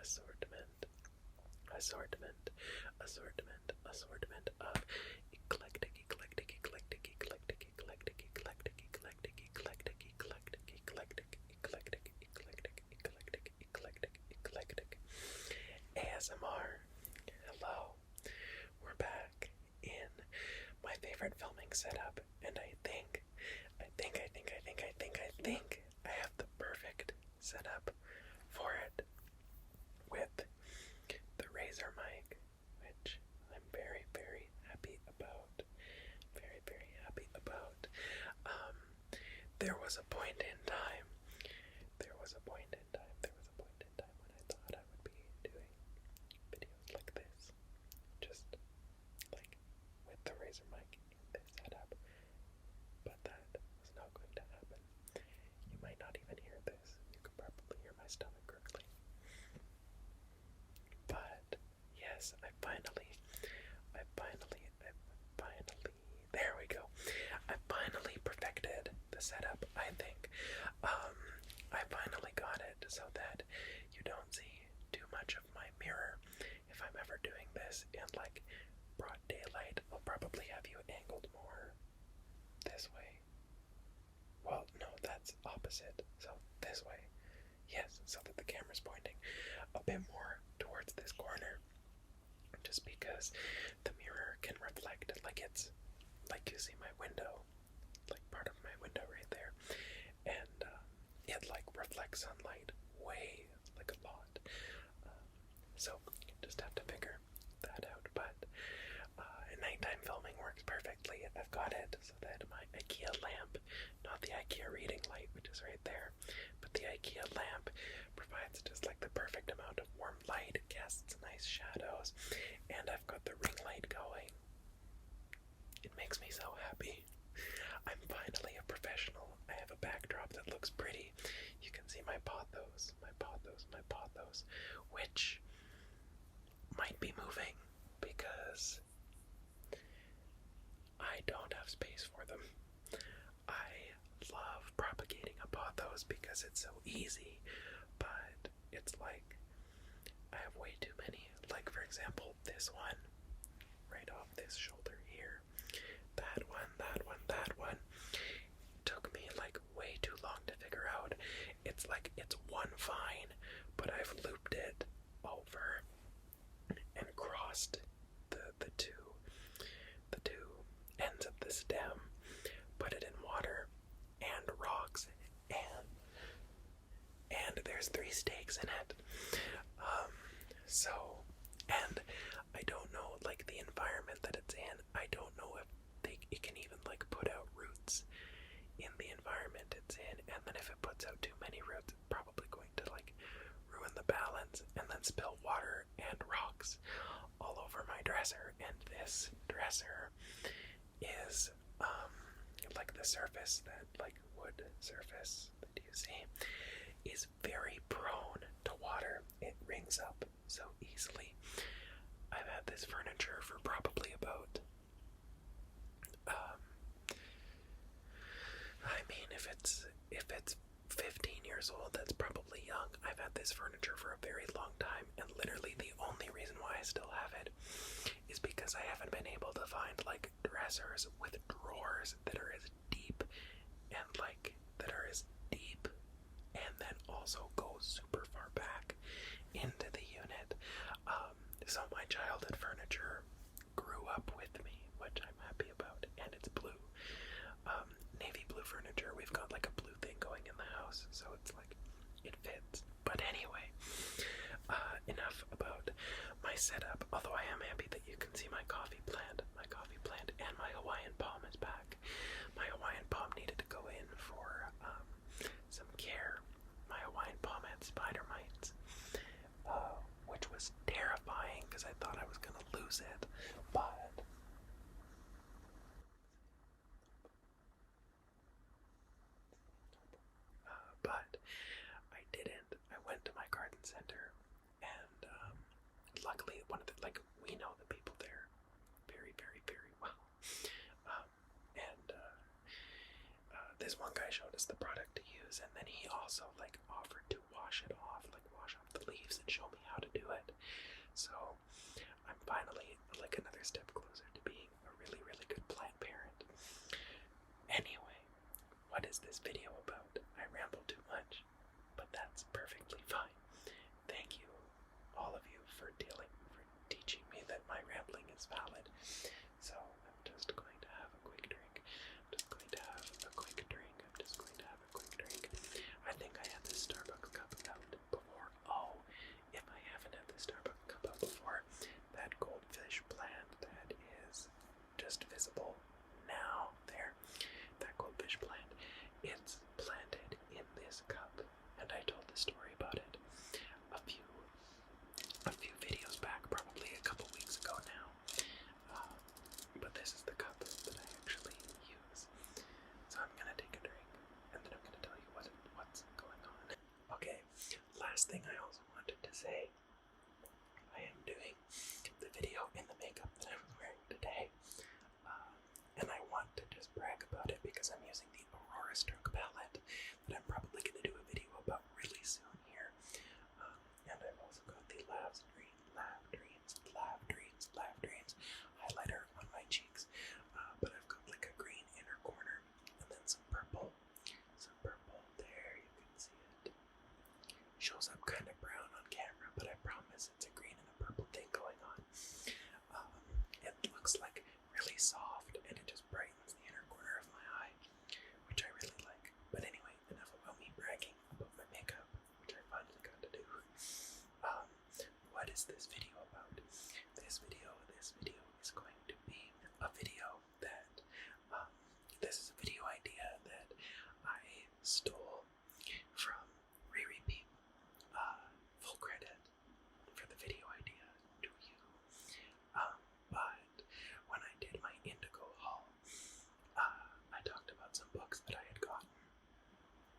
assortment, assortment, assortment, assortment of eclectic, eclectic, eclectic, eclectic, eclectic, eclectic, eclectic, eclectic, eclectic, eclectic, eclectic, eclectic, eclectic, eclectic, eclectic ASMR. Hello, we're back in my favorite filming setup, and I think I have the perfect setup for it with the Razer mic, which I'm very, very happy about. Very, very happy about. Um, there was a point in time, there was a point in time, there was a point in time when I thought I would be doing videos like this. Just like with the Razer mic in this setup. But that was not going to happen. You might not even hear this. You could probably hear my stomach gurgling. But yes, there we go. I finally perfected the setup, I think. I finally got it so that you don't see too much of my mirror. If I'm ever doing this in like broad daylight, I'll probably have you angled more this way. Well, no, that's opposite. So this way. Yes, so that the camera's pointing a bit more towards this corner. Just because the mirror can reflect, like it's, like you see my window, like part of my window right there. And it like reflects sunlight way, like a lot. So you just have to figure that out. But nighttime filming works perfectly. I've got it so that my IKEA lamp, not the IKEA reading light, which is right there, but the IKEA lamp provides just like the perfect amount of warm light. It casts nice shadows, and I've got the ring light going. It makes me so happy. I'm finally a professional. I have a backdrop that looks pretty. You can see my pothos, which might be moving because I don't have space for them. I love propagating a pothos because it's so easy, but it's like I have way too many. Like, for example, this one right off this shoulder here. That one, that one, that one. Took me like way too long to figure out. It's like it's one vine, but I've looped it over and crossed the two ends of the stem, put it in water and rocks, and there's 3 stakes in it. So, and I don't know, like, the environment that it's in. I don't know if it can even like put out roots in the environment it's in, and then if it puts out too many roots, it's probably going to like ruin the balance and then spill water and rocks all over my dresser. And this dresser is like the surface, that like wood surface that you see, is very prone to water. It rings up so easily. I've had this furniture for probably about I mean, if it's 15 years old, that's probably young. I've had this furniture for a very long time, and literally the only reason why I still have it is because I haven't been able to find like dressers with drawers that are as deep and then also go super far back into the unit. So my childhood furniture grew up with me, which I'm happy about, and it's blue. Navy blue furniture. We've got like a blue thing going in the house, so it's like it fits. But anyway, enough about my setup. Although I am happy that you can see my coffee plant. My coffee plant and my Hawaiian palm is back. My Hawaiian palm needed to go in for some care. My Hawaiian palm had spider mites, which was terrifying because I thought I was gonna lose it. But I didn't. I went to my garden center, and luckily, we know the people there very, very, very well. And this one guy showed us the product to use, and then he also like offered to wash it off, like wash off the leaves and show me how finally like another step closer to being a really, really good plant parent. Anyway, what is this video about? I ramble too much, but that's perfectly fine. Thank you, all of you, for teaching me that my rambling is valid. So I'm just going to have a quick drink. I think I had this Starbucks cup out before. Oh, if I haven't had this Starbucks cup out before, that goldfish plant that is just visible now there, that goldfish plant, it's planted in this cup, and I told the story about it a few videos back, probably a couple weeks ago now. But this is the cup that I actually use. So I'm gonna take a drink, and then I'm gonna tell you what's going on. Okay, last thing I also wanted to say, I am doing the video in the makeup that I'm wearing today, and I want to just brag about it because I'm using the Aurora Stroke palette that I'm probably gonna do a video about really soon here. And I've also got the Lav Dreams highlighter on my cheeks, but I've got like a green inner corner and then some purple there, you can see it. Shows up kind of brown on camera, but I promise it's a green and a purple thing going on. It looks like really soft and it just brightens the inner corner of my eye, which I really like. But anyway, enough about me bragging about my makeup, which I finally got to do. What is this video about? This video is going to be a video that, this is a video idea that I stole from Riri Peep. Full credit for the video idea to you. But when I did my Indigo haul, I talked about some books that I had gotten.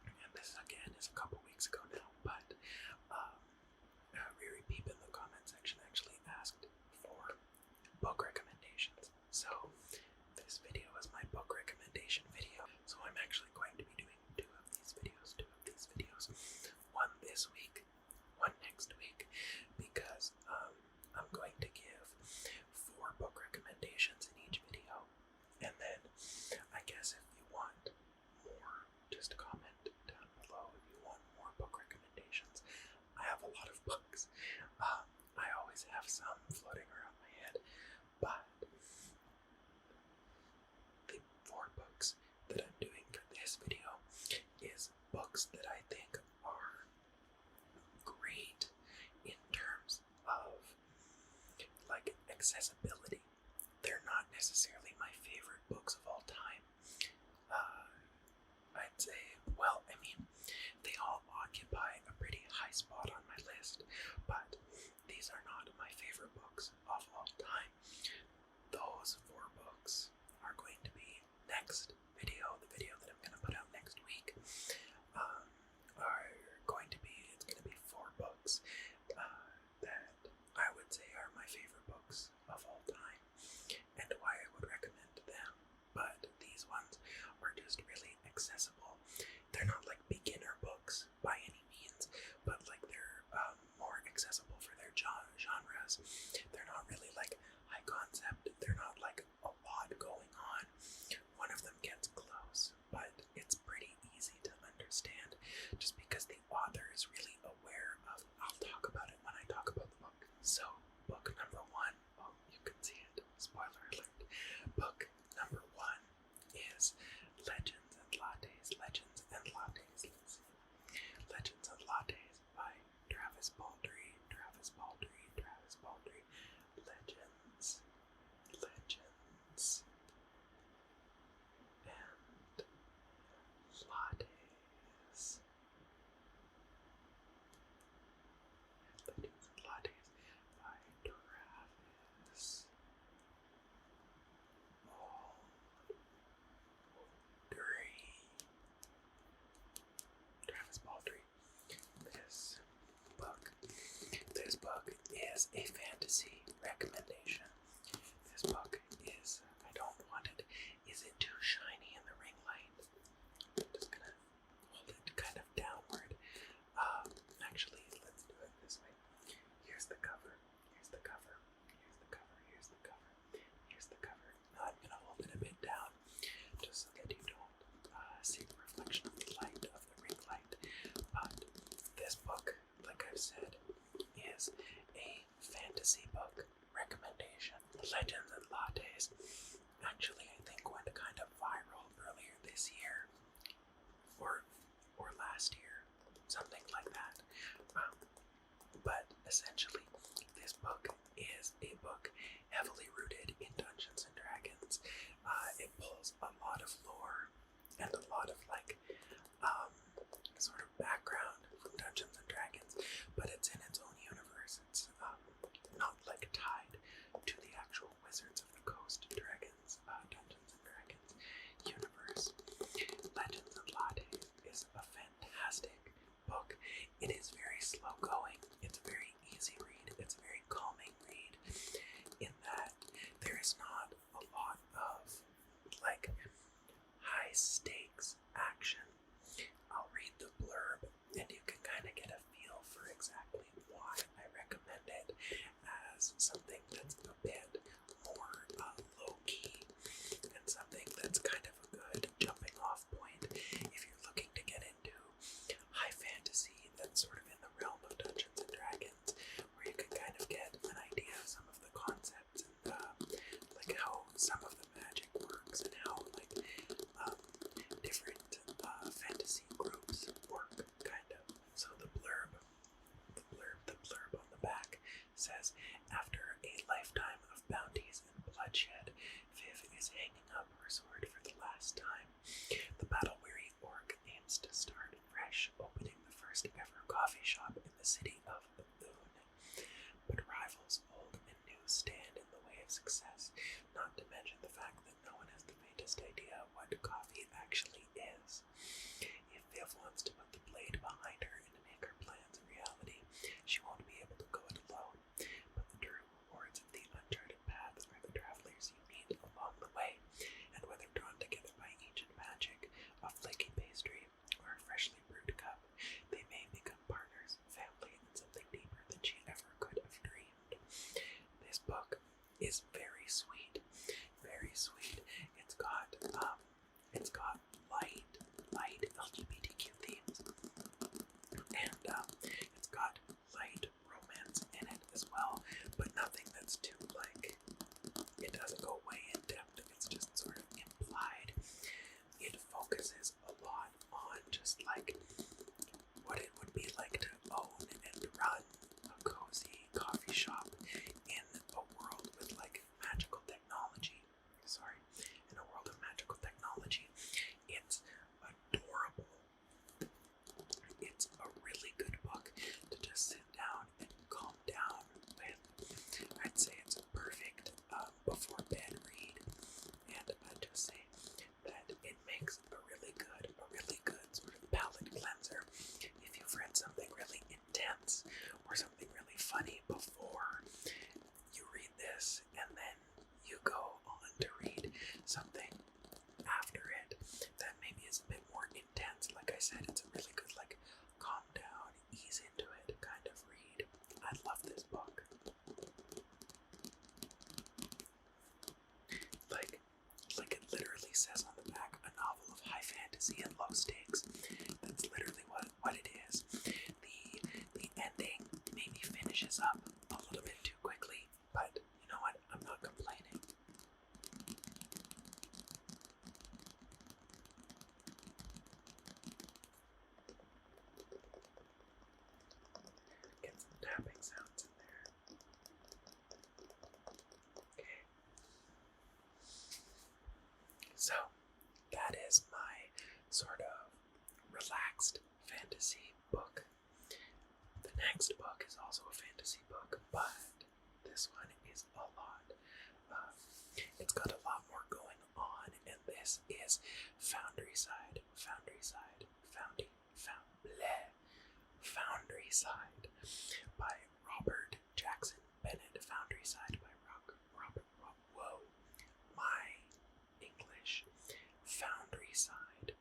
And this again is a couple weeks ago now, but Riri Peep in the comment section actually asked for book recommendations. So this video is my book recommendation video. So I'm actually going to be doing two of these videos. One this week, one next week, because I'm going to give 4 book recommendations in each video. And then I guess if you want more, just comment down below if you want more book recommendations. I have a lot of books. I always have some floating around my head, but the 4 books that I'm doing for this video is books that I think are great in terms of like accessibility. They're not necessarily my favorite books of all time. I'd say, well, I mean, they all occupy a pretty high spot on my list, but these are not my favorite books of all time. Those 4 books are going to be next video, the video that I'm going to put out next week, it's going to be 4 books that I would say are my favorite books of all time, and why I would recommend them. But these ones are just really accessible. They're not like beginner books by any means, but like they're more accessible for their genres. They're not really like high concept. They're not like a lot going on. One of them gets close, but it's pretty easy to understand just because the author is really aware of. I'll talk about it when I talk about the book. So, book number 1, oh, you can see it, spoiler alert. Book number 1 is Legends and Lattes. Legends and Lattes by Travis Baldree. Legends and Lattes. Legends and Lattes by Travis Baldree. This book is a fantasy recommendation. This book is, I don't want it. Is it too shiny in the ring light? I'm just gonna hold it kind of downward. Actually, let's do it this way. Here's the cover. Here's the cover. said, is a fantasy book recommendation. Legends and Lattes actually, I think, went kind of viral earlier this year, or last year, something like that. But essentially, this book is a book heavily rooted in Dungeons and Dragons. It pulls a lot of lore and a lot of sort of background from Dungeons and Dragons, but it's in its own universe. It's not tied to the actual Wizards of the Coast Dragons, Dungeons and Dragons universe. Legends of Latte is a fantastic book. It is very slow going. It's a very easy read. It's a very calming read in that there is not a lot of high stakes action. I'll read the blurb and you can kind of get a feel for exactly why I recommend it as something that's a bit more low-key and something that's kind of a good jumping off point if you're looking to get into high fantasy that's sort of in the realm of Dungeons and Dragons, where you can kind of get an idea of some of the concepts and how some of the magic works and how different fantasy groups work, kind of. So the blurb on the back says, after a lifetime of bounties and bloodshed, Viv is hanging up her sword for the last time. The battle-weary orc aims to start fresh, opening the first ever coffee shop in the city of Bethune. But rivals old and new stand in the way of success, not to mention the fact that no one has the faintest idea what coffee actually is. If Viv wants to put the blade behind her and make her plans a reality, she won't be able to go it alone. But the true rewards of the uncharted paths are the travelers you meet along the way, and whether drawn together by ancient magic, a flaky pastry, or a freshly brewed cup, they may become partners, family, and something deeper than she ever could have dreamed. This book is very sweet, very sweet. It's got light LGBTQ themes, and it's got light romance in it as well, but nothing that's too it doesn't go way in depth. It's just sort of implied. It focuses a lot on just what it would be like to own and run a cozy coffee shop in a world with magical technology. In a world of magical technology. It's adorable. It's a really good book to just sit down and calm down with. I'd say it's a perfect before bed read, and I'd just say that it makes a really good sort of palate cleanser if you've read something really intense or something really funny before. You read this and then you go on to read something after it that maybe is a bit more intense. Like I said, it's a really good calm down, ease into it kind of read. I love this book. It literally says on the back, a novel of high fantasy and low stakes. That's literally what it is. The ending maybe finishes up a little bit too quickly, but you know what? I'm not complaining. Get some tapping sounds in there. Okay. So, that is my sort of relaxed fantasy book. The next book is also a fantasy book, but this one is a lot. It's got a lot more going on, and this is Foundryside by Robert Jackson Bennett. Foundryside by my English. Foundryside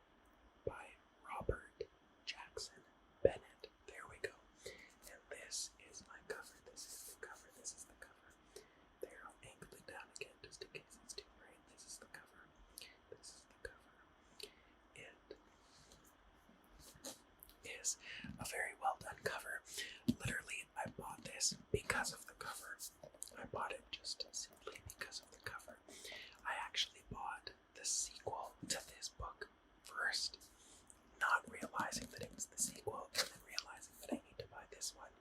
by Robert Jackson Bennett. There we go. And this is my cover. This is the cover. There, I'll angle it down again just in case it's too bright. This is the cover. It is a very well done cover. Literally, I bought this because of the cover. I bought it just simply because of the cover. I actually bought the sequel to this book first, not realizing that it was the sequel, and then realizing that I need to buy this one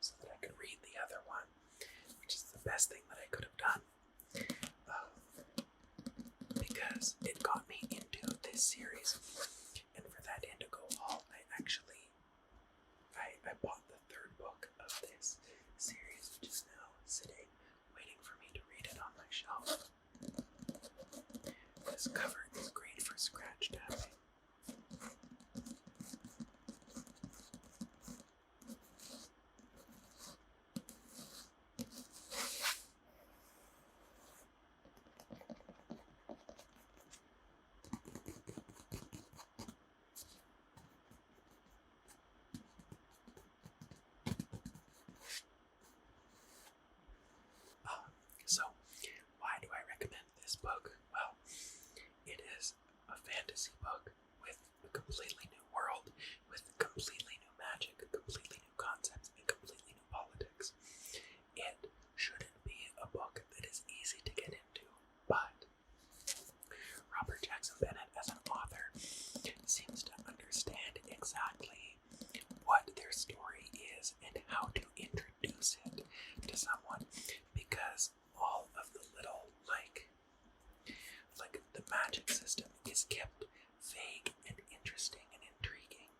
so that I could read the other one, which is the best thing that I could have done, because it got me into this series. And for that Indigo haul, I bought the third book of this series, which is now sitting, waiting for me to read it on my shelf. This cover is great for scratch tapping. So, why do I recommend this book? Well, it is a fantasy book with a completely new world, with completely new magic, completely new concepts, and completely new politics. It shouldn't be a book that is easy to get into, but Robert Jackson Bennett, as an author, seems to understand exactly what their story is and how to introduce it to someone, because all of the little, like the magic system is kept vague and interesting and intriguing,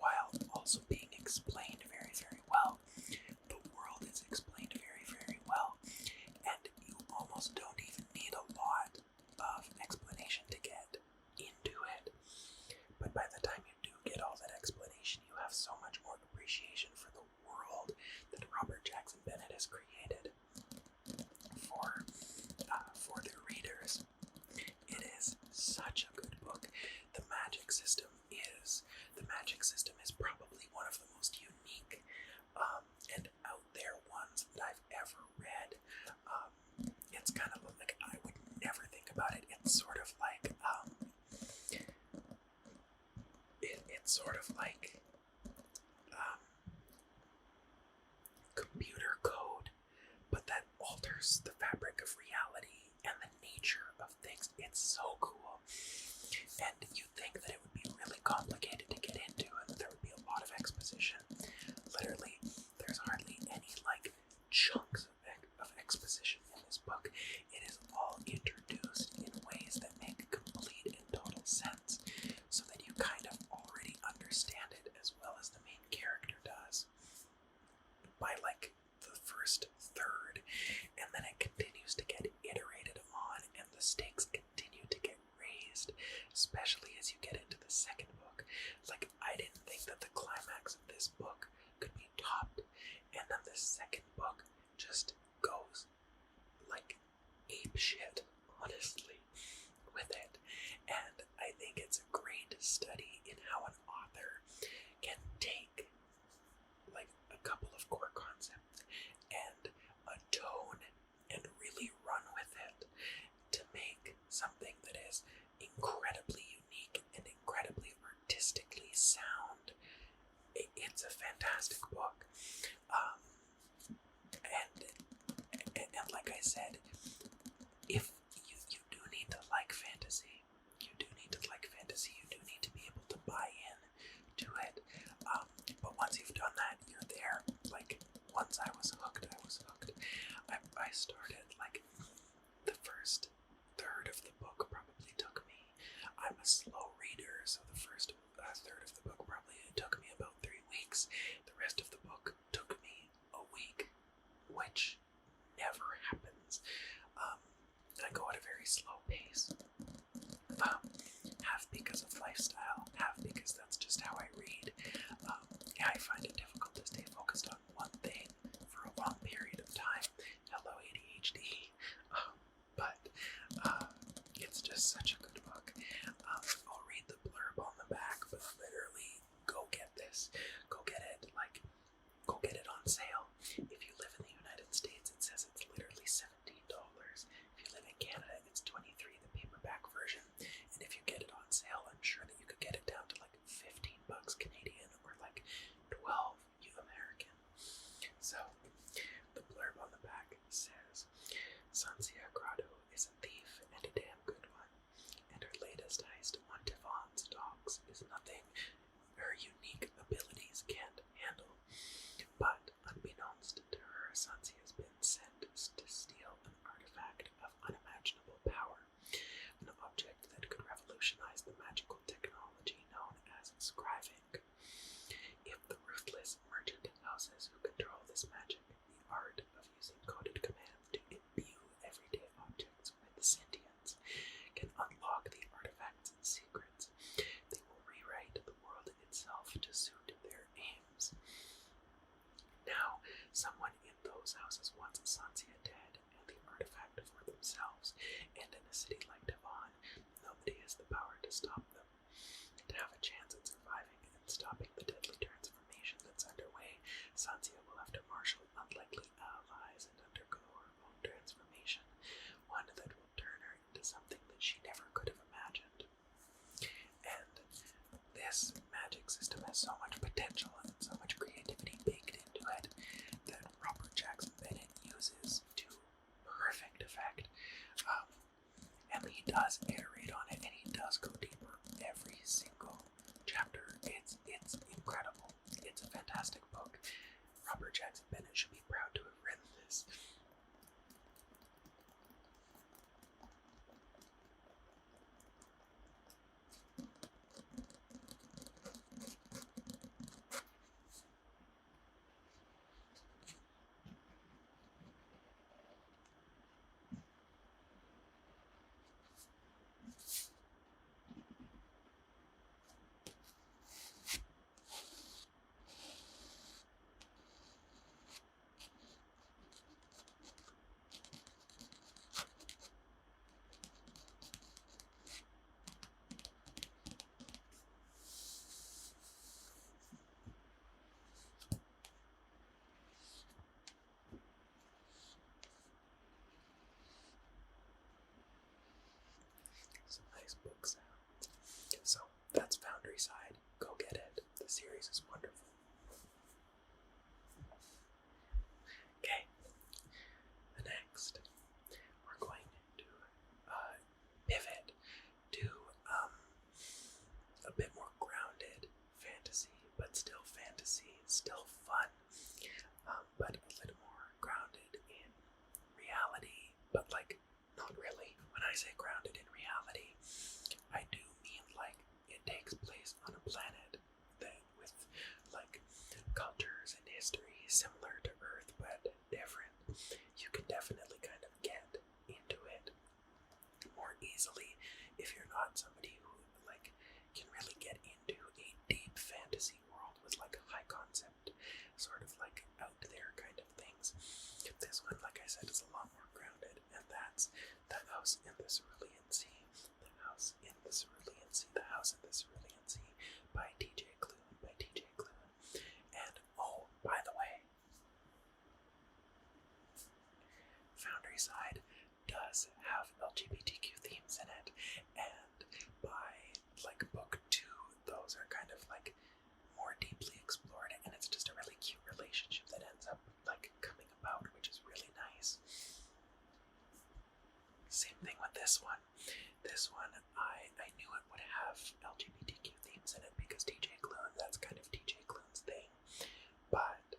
while also being explained very, very well. The world is explained very, very well, and you almost don't even need a lot of explanation to get into it. But by the time you do get all that explanation, you have so much more appreciation for the world that Robert Jackson Bennett has created for their readers. It is such a good book. The magic system is probably one of the most unique and out there ones that I've ever read. It's kind of like, I would never think about it. It's sort of like computer code, but that alters the fabric of reality and the nature of things. It's so cool. And you'd think that it would be really complicated to get into and that there would be a lot of exposition. Literally, there's hardly any chunks of exposition in this book. It is all introduced in ways that make complete and total sense, so that you kind of already understand it as well as the main character does by the first third, and then it continues to get iterated on, and the stakes continue to get raised, especially as you get into the second book. I didn't think that the climax of this book could be topped, and then the second book just goes ape shit, honestly, with it. And I think it's a great study in how an author can take a couple of core concepts and a tone and really run with it to make something that is incredibly unique and incredibly artistically sound. It's a fantastic book. And like I said, if you do need to like fantasy, you do need to be able to buy in to it. But once you've done that, you're there. Once I was hooked, I started, the first third of the book probably took me, I'm a slow reader, so the first third of the book probably took me about 3 weeks. The rest of the book took me a week, which never happens. I go at a very slow pace. Half because of lifestyle, half because that's just how I read. I find it difficult to stay focused on one thing for a long period of time. Hello, ADHD. But it's just such a good book. I'll read the blurb on the back, but literally, go get this. Go get it. Go get it on sale. If you live in the United States, it says it's literally $17. If you live in Canada, it's $23, the paperback version. And if you get it on sale, I'm sure that you could get it down to $15 Canadian or 12 American. Sansia Grotto is a thief and a damn good one, and her latest heist on Devon's docks is nothing her unique abilities can't handle. But unbeknownst to her, Sansia has been sent to steal an artifact of unimaginable power, an object that could revolutionize the magical technology known as scriving. If the ruthless merchant houses who control this magic, the art of using coded commands to imbue everyday objects with sentience, can unlock the artifact's secrets, they will rewrite the world itself to suit their aims. Now, someone in those houses wants Sansia dead and the artifact for themselves, and in a city like Devon, nobody has the power to stop them. To have a chance at surviving and stopping the deadly transformation that's underway, Sansia will have to marshal unlikely allies and undergo her own transformation, one that will turn her into something that she never could have imagined. And this magic system has so much potential and so much creativity baked into it that Robert Jackson Bennett uses to perfect effect. And he does iterate on it, and he does go deeper every single chapter. It's incredible. It's a fantastic book. Robert Jackson Bennett should be proud to have written this. Some nice book sounds. So that's Foundry Side. Go get it. The series is wonderful. Okay. Next, we're going to pivot to a bit more grounded fantasy, but still fantasy, still fun, but a little more grounded in reality, but like not really. When I say grounded in reality, I do mean like it takes place on a planet that with like cultures and history similar to Earth but different. You can definitely kind of get into it more easily if you're not somebody who like can really get into a deep fantasy world with like a high concept, sort of like out there kind of things. This one, like I said, is a lot more grounded, and that's The House in the Cerulean Sea. The House in the Cerulean Sea. The House in the Cerulean Sea by TJ Klune. And oh, by the way, Foundry Side does have LGBTQ themes in it, and by like book 2, those are kind of like more deeply explored, and it's just a really cute relationship that ends up like coming about, which is really nice. Same thing with this one. This one, I knew it would have LGBTQ themes in it because TJ Klune, that's kind of TJ Klune's thing. But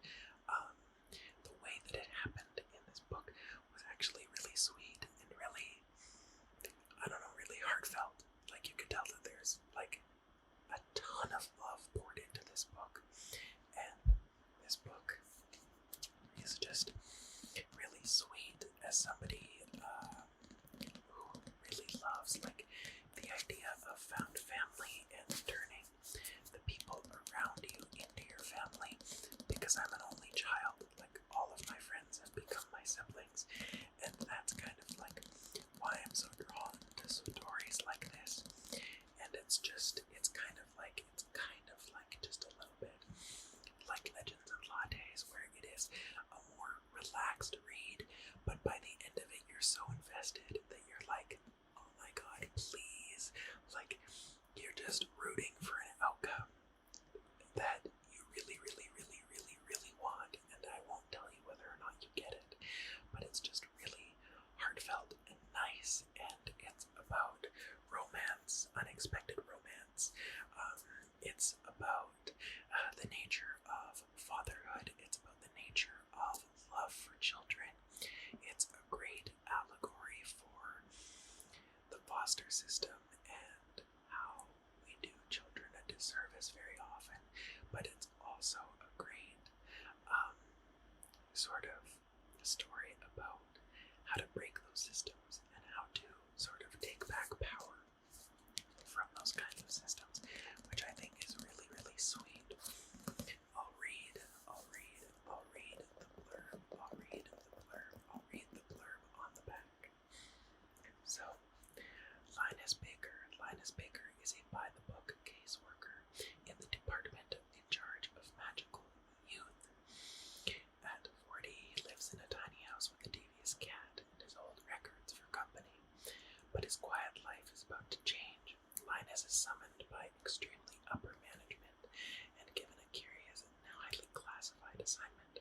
the way that it happened in this book was actually really sweet and really, I don't know, really heartfelt. Like you could tell that there's like a ton of love poured into this book. And this book is just really sweet as somebody who really loves like the idea of found family and turning the people around you into your family. Because I'm an only child, like all of my friends have become my siblings, and that's kind of like why I'm so drawn to stories like this. And it's kind of like just a little bit like Legends and Lattes, where it is a more relaxed read, but by the end of it you're so invested that you're like, oh my god, please, like you're just rooting for an outcome that you really want, and I won't tell you whether or not you get it, but it's just really heartfelt foster system and how we do children a disservice very often, but it's also a great sort of story about how to break those systems and how to sort of take back power from those kinds of systems, which I think is really, really sweet. I'll read the blurb, I'll read the blurb on the back. So, Linus Baker is a by-the-book caseworker in the department in charge of magical youth. At 40, he lives in a tiny house with a devious cat and his old records for company. But his quiet life is about to change. Linus is summoned by extremely upper management and given a curious and highly classified assignment.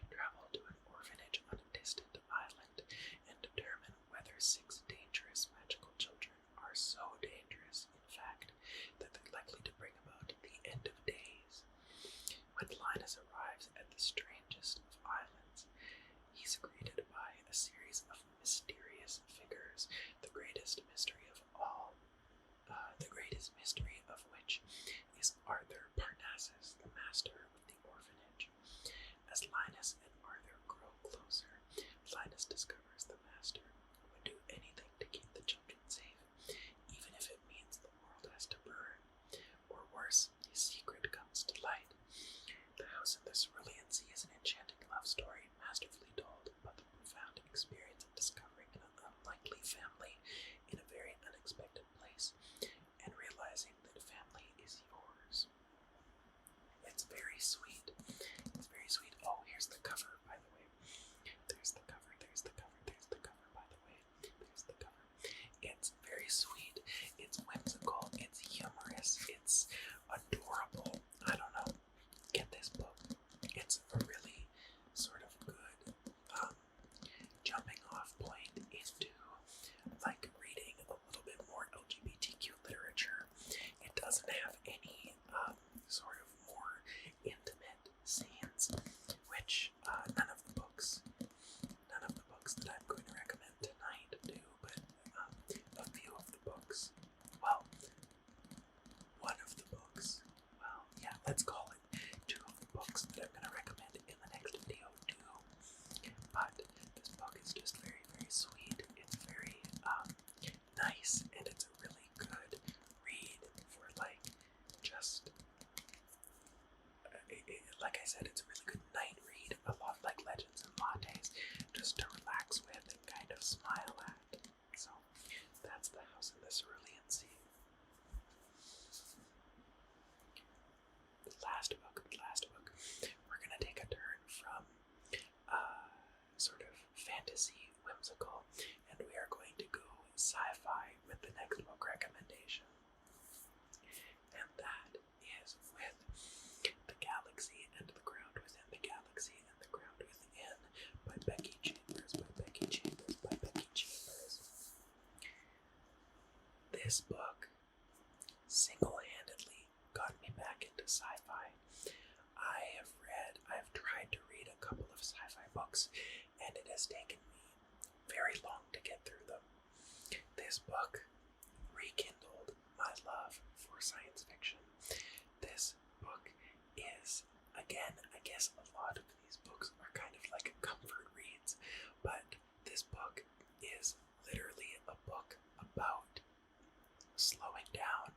Travel to an orphanage on a distant island and determine whether 6 dangerous magical children are so dangerous, in fact, that they're likely to bring about the end of days. When Linus arrives at the strangest of islands, he's greeted by a series of mysterious figures, the greatest mystery of all, which is Arthur Parnassus, the master of the orphanage. As Linus and Arthur grow closer, Linus discovers the master would do anything to keep the children safe, even if it means the world has to burn, or worse, his secret comes to light. The House in the Cerulean Sea is an enchanting love story, masterfully told about the profound experience of discovering an unlikely family in a very unexpected place, and realizing that family is yours. It's very sweet. It's very sweet. Oh, here's the cover, by the way. There's the cover, by the way. There's the cover. It's very sweet. It's whimsical. It's humorous. It's adorable. I don't know. Get this book. It's a really sort of good jumping off point into like reading a little bit more LGBTQ literature. It doesn't have any sort of more intimate scenes, which none of the books that I'm going to recommend tonight do, but a few of the books, well, one of the books, well, yeah, let's call it 2 of the books that I'm going to recommend in the next video do. But this book is just very, very sweet. It's very nice, and it's a really good read for like just like I said, it's a really good night read, a lot like Legends and Lattes, just to relax with and kind of smile at. So that's The House in the Cerulean Sea. The last book. We're gonna take a turn from sort of fantasy, whimsical, and we are going to go sci-fi with the next book recommendation. And that is with The Galaxy and the Ground Within the Galaxy and the Ground Within by Becky Chambers. This book single-handedly got me back into sci-fi. I've tried to read a couple of sci-fi books, and it has taken me very long to get through them. This book rekindled my love for science fiction. This book is, again, I guess a lot of these books are kind of like comfort reads, but this book is literally a book about slowing down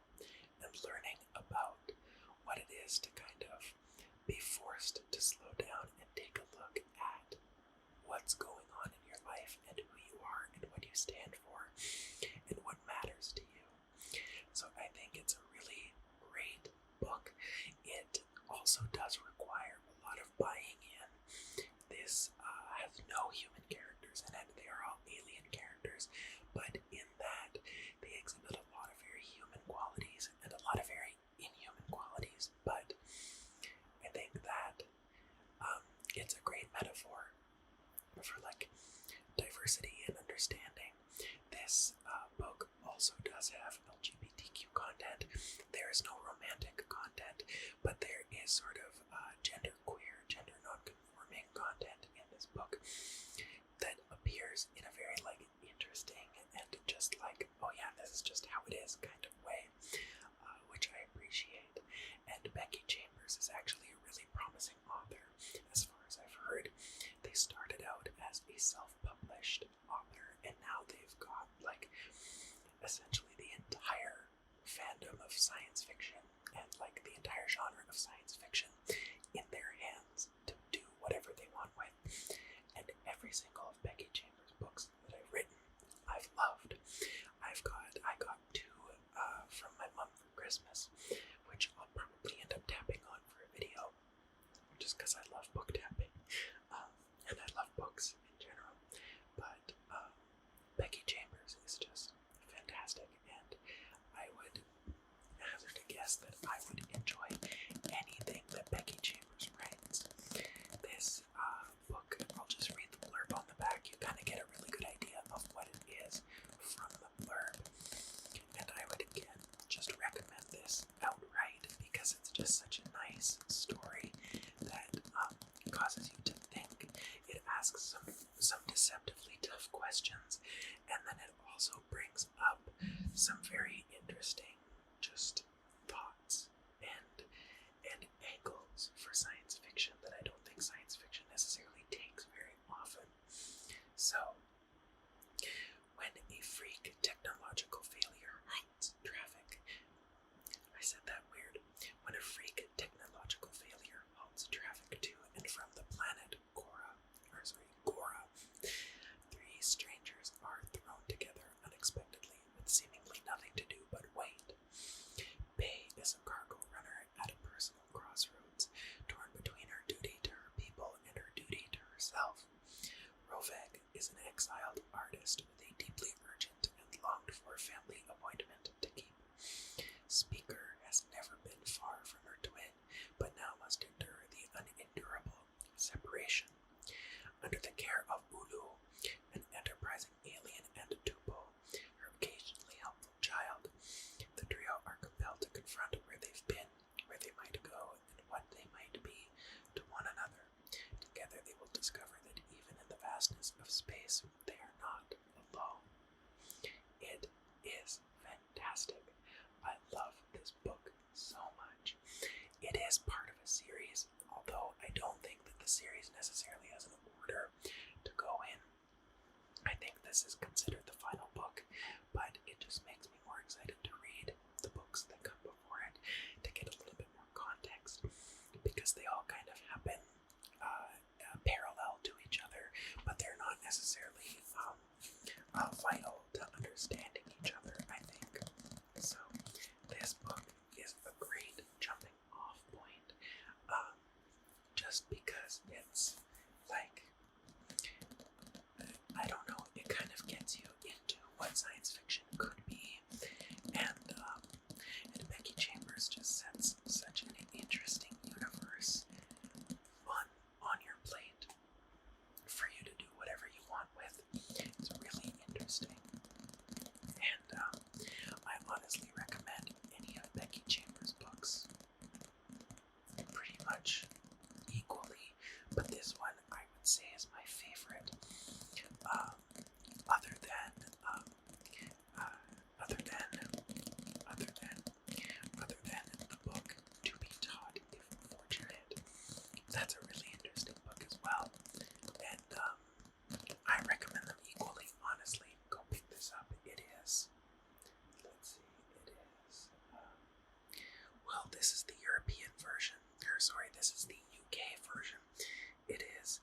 and learning about what it is to kind of be forced to slow down and take a look at what's going on in your life and who you are and what you stand for and what matters to you. So I think it's a really great book. It also does require a lot of buying in. This has no human characters in it. They are all alien characters, but in that they exhibit a lot of very human qualities and a lot of very inhuman qualities. But I think that it's a great metaphor for like diversity and understanding. This book also does have LGBTQ content. There is no romantic content, but there is sort of genderqueer, gender non-conforming content in this book that appears in a very like interesting and just like, oh yeah, this is essentially the entire fandom of science fiction and like the entire genre of science fiction in their hands to do whatever they want with. And every single of Becky Chambers' books that I've written, I've loved. I got two from my mom for Christmas, which I'll probably end up tapping on for a video, just because I love book tapping, and I love books in general. But Becky Chambers is just fantastic, and I would hazard a guess that I would enjoy anything that Becky Chambers writes. This book, I'll just read the blurb on the back. You kind of get a really good idea of what it is from the blurb. And I would again just recommend this outright because it's just such a nice story that causes you to think. It asks some deceptively tough questions, and then it also brings up some very interesting just thoughts and angles for science fiction that I don't think science fiction necessarily takes very often. So, when a freak technological failure halts traffic, I said that weird. When a freak technological failure halts traffic to and from the planet Gora, three strangers are thrown together unexpectedly with seemingly nothing to do but wait. Bay is a cargo runner at a personal crossroads, torn between her duty to her people and her duty to herself. Roveg is an exiled artist with a deeply urgent and longed-for family appointment to keep. Speaker has never been far from her twin, but now must endure the unendurable separation. Under the care of Ulu, an enterprising alien, and Tupo, her occasionally helpful child, the trio are compelled to confront where they've been, where they might go, and what they might be to one another. Together they will discover that even in the vastness of space, they are not alone. It is fantastic. I love this book so much. It is part of a series, although I don't think that the series necessarily has an order to go in. I think this is considered the final book, but it just makes me more excited to read the books that come before it to get a little bit more context, because they all kind of happen parallel to each other, but they're not necessarily vital to understanding each other, I think. So this book is a great jumping off point, just because it's like, I don't know, it kind of gets you into what science fiction could be, and Becky Chambers just sets such an interesting universe on your plate for you to do whatever you want with. It's really interesting, and I honestly recommend any of Becky Chambers' books pretty much equally, but this one I would say is my favorite. Other than the book To Be Taught If Fortunate. That's a really interesting book as well, and I recommend them equally. Honestly, go pick this up. It is. Let's see. It is. Well, this is the European version. This is the UK version. It is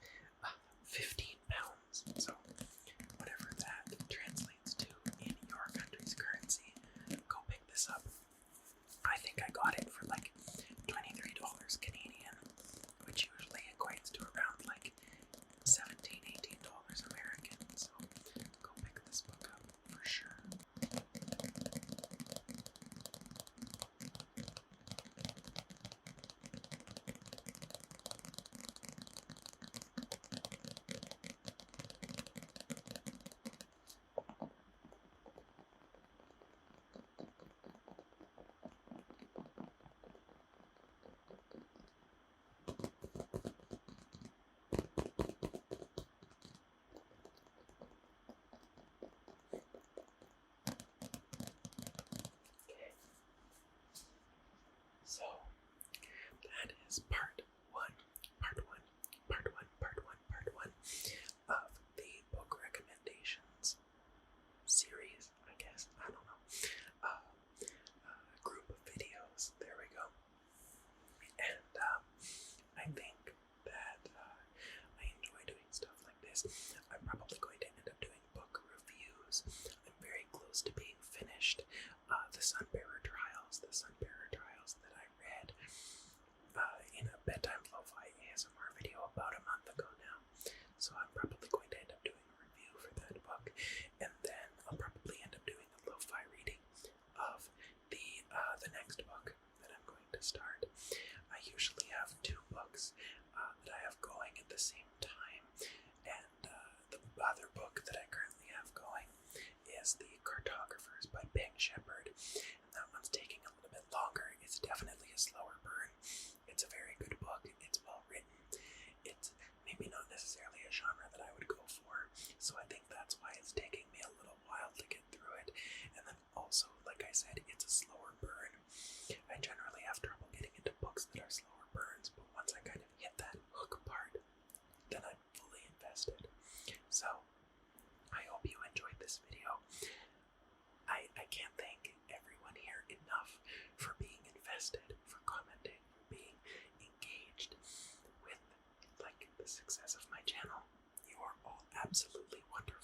is I'm probably going to end up doing book reviews. I'm very close to being finished. The Sunbearer Trials that I read in a bedtime lo-fi ASMR video about a month ago now. So I'm probably going to end up doing a review for that book, and then I'll probably end up doing a lo-fi reading of the next book that I'm going to start. I usually have two books that I have going at the same time, and the other book that I currently have going is The Cartographers by Pink Shepherd, and that one's taking a little bit longer. It's definitely a slower burn. It's a very good book. It's well written. It's maybe not necessarily a genre that I would go for, so I think that's why it's taking me a little while to get through it. And then also, like I said, it's a slower burn. I generally have trouble getting into books that are slower burns, but once I kind of hit that hook part, then I'm fully invested. So, I hope you enjoyed this video. I can't thank everyone here enough for being invested, for commenting, for being engaged with, like, the success of my channel. You are all absolutely wonderful.